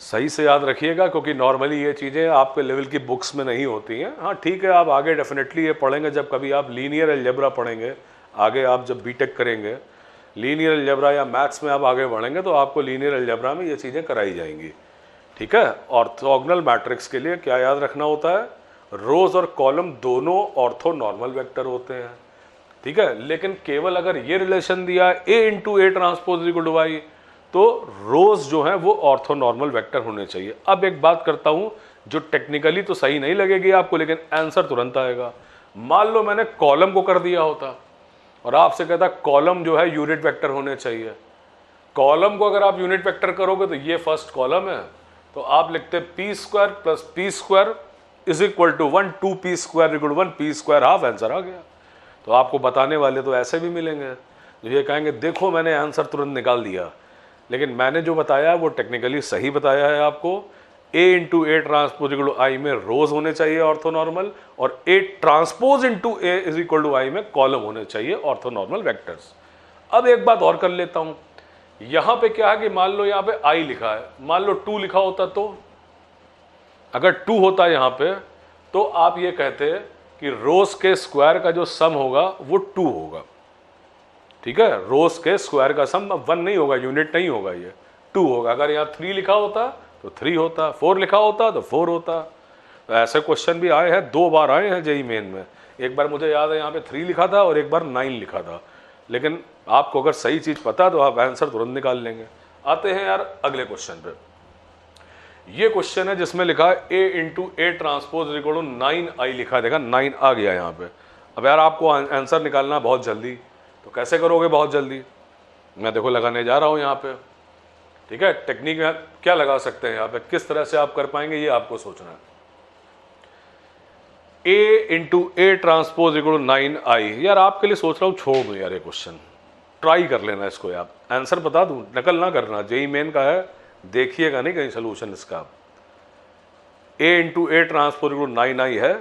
सही से याद रखिएगा क्योंकि नॉर्मली ये चीज़ें आपके लेवल की बुक्स में नहीं होती हैं। हाँ ठीक है, आप आगे डेफिनेटली ये पढ़ेंगे जब कभी आप लीनियर अलजेब्रा पढ़ेंगे, आगे आप जब बीटेक करेंगे लीनियर अलजेब्रा या मैथ्स में आप आगे बढ़ेंगे तो आपको लीनियर अलजेब्रा में ये चीज़ें कराई जाएंगी। ठीक है, ऑर्थोगोनल मैट्रिक्स के लिए क्या याद रखना होता है, रोज और कॉलम दोनों ऑर्थो नॉर्मल वेक्टर होते हैं। ठीक है, लेकिन केवल अगर ये रिलेशन दिया a into A transpose equal to y तो रोज जो है वो ऑर्थो नॉर्मल वेक्टर होने चाहिए। अब एक बात करता हूं जो टेक्निकली तो सही नहीं लगेगी आपको, लेकिन आंसर तुरंत आएगा। मान लो मैंने कॉलम को कर दिया होता और आपसे कहता कॉलम जो है यूनिट वेक्टर होने चाहिए। कॉलम को अगर आप यूनिट वेक्टर करोगे तो ये फर्स्ट कॉलम है, तो आप लिखते P square plus P square is equal to 1, 2p square equal to 1, p square half, answer आ गया। तो आपको बताने वाले तो ऐसे भी मिलेंगे जो ये कहेंगे देखो मैंने आंसर तुरंत निकाल दिया, लेकिन मैंने जो बताया वो टेक्निकली सही बताया है आपको। a into A transpose equal to I में रोज होने चाहिए ऑर्थोनॉर्मल, और a transpose into A is equal to I में कॉलम होने चाहिए ऑर्थोनॉर्मल वेक्टर्स। अब एक बात और कर लेता हूं, यहां पे क्या है कि मान लो यहां पे i लिखा है, मान लो 2 लिखा होता तो अगर 2 होता यहां पे तो आप ये कहते कि रोज के स्क्वायर का जो सम होगा वो 2 होगा। ठीक है, रोज के स्क्वायर का सम 1 नहीं होगा, यूनिट नहीं होगा, ये 2 होगा। अगर यहाँ 3 लिखा होता तो 3 होता, 4 लिखा होता तो 4 होता। तो ऐसे क्वेश्चन भी आए हैं, 2 बार आए हैं जेईई मेन में। एक बार मुझे याद है यहाँ पे 3 लिखा था और एक बार 9 लिखा था, लेकिन आपको अगर सही चीज पता तो आप आंसर तुरंत निकाल लेंगे। आते हैं यार अगले क्वेश्चन पे। ये क्वेश्चन है जिसमें लिखा है a into A transpose equal to 9i लिखा है, देखा 9 आ गया यहाँ पे। अब यार आपको आंसर निकालना बहुत जल्दी, तो कैसे करोगे बहुत जल्दी, मैं देखो लगाने जा रहा हूँ यहाँ पे। ठीक है, टेक्निक क्या लगा सकते हैं यहाँ पे, किस तरह से आप कर पाएंगे ये आपको सोचना है। a into A transpose equal to 9i, यार आपके लिए सोच रहा हूँ छोड़ दूँ यार ये क्वेश्चन, ट्राई कर लेना इसको यार, आंसर बता दूँ, नकल ना करना, जेईई मेन का है, देखिएगा नहीं कहीं सोल्यूशन इसका। a into A transpose equal to 9i है,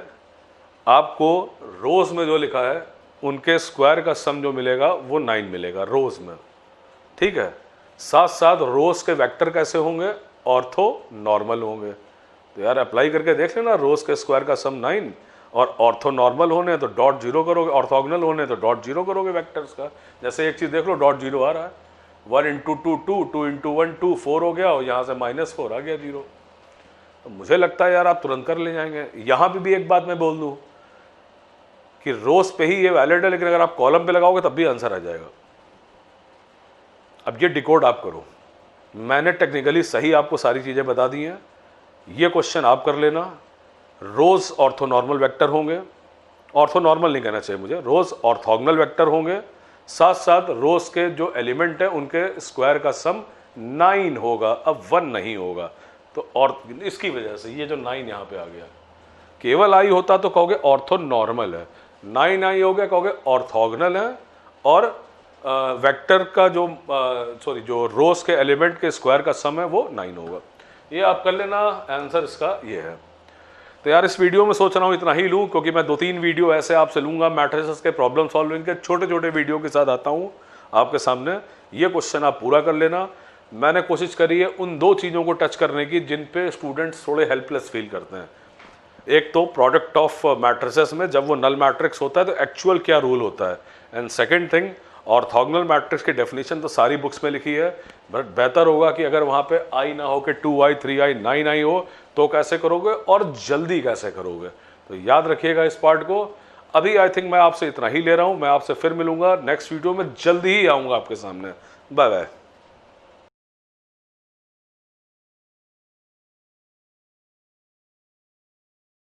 आपको रोज में जो लिखा है उनके स्क्वायर का सम जो मिलेगा वो 9 मिलेगा रोज में। ठीक है, साथ साथ रोज के वेक्टर कैसे होंगे, ऑर्थो नॉर्मल होंगे। तो यार अप्लाई करके देख लेना, रोज के स्क्वायर का सम 9 और ऑर्थो नॉर्मल होने तो डॉट जीरो करोगे, ऑर्थोगोनल होने तो डॉट जीरो करोगे वेक्टर्स का। जैसे एक चीज देख लो, डॉट जीरो आ रहा है, 1 इंटू 2 2, 2 इंटू 1 2, 4 हो गया और यहाँ से -4 आ गया 0। तो मुझे लगता है यार आप तुरंत कर ले जाएंगे। यहाँ पे भी एक बात मैं बोल दूँ कि रोज पे ही ये वैलिड है, लेकिन अगर आप कॉलम पे लगाओगे तब भी आंसर आ जाएगा। अब ये डिकोड आप करो, मैंने टेक्निकली सही आपको सारी चीज़ें बता दी हैं। ये क्वेश्चन आप कर लेना, रोज ऑर्थोनॉर्मल वेक्टर होंगे, ऑर्थोनॉर्मल नहीं कहना चाहिए मुझे, रोज ऑर्थोगोनल वेक्टर होंगे, साथ साथ रोज के जो एलिमेंट है उनके स्क्वायर का सम 9 होगा, अब 1 नहीं होगा। तो और इसकी वजह से ये जो 9 यहाँ पे आ गया, केवल आई होता तो कहोगे ऑर्थो नॉर्मल है, 9 आई हो गया कहोगे ऑर्थोगोनल है, और वेक्टर का जो जो रोज के एलिमेंट के स्क्वायर का सम है वो 9 होगा। ये आप कर लेना, आंसर इसका ये है। तो यार इस वीडियो में सोच रहा हूँ इतना ही लूँ, क्योंकि मैं 2-3 वीडियो ऐसे आपसे लूँगा मैट्रिसेस के प्रॉब्लम सॉल्विंग के, छोटे छोटे वीडियो के साथ आता हूँ आपके सामने। ये क्वेश्चन आप पूरा कर लेना। मैंने कोशिश करी है उन 2 चीज़ों को टच करने की जिन पे स्टूडेंट्स थोड़े हेल्पलेस फील करते हैं। एक तो प्रोडक्ट ऑफ मैट्रिसेस में जब वो नल मैट्रिक्स होता है तो एक्चुअल क्या रूल होता है, and second thing orthogonal matrix की डेफिनेशन तो सारी बुक्स में लिखी है, बट बेहतर होगा कि अगर वहाँ पे आई ना हो कि 2i 3i 9i हो तो कैसे करोगे और जल्दी कैसे करोगे। तो याद रखिएगा इस पार्ट को। अभी आई थिंक मैं आपसे इतना ही ले रहा हूँ, मैं आपसे फिर मिलूंगा नेक्स्ट वीडियो में, जल्दी ही आऊँगा आपके सामने। Bye bye.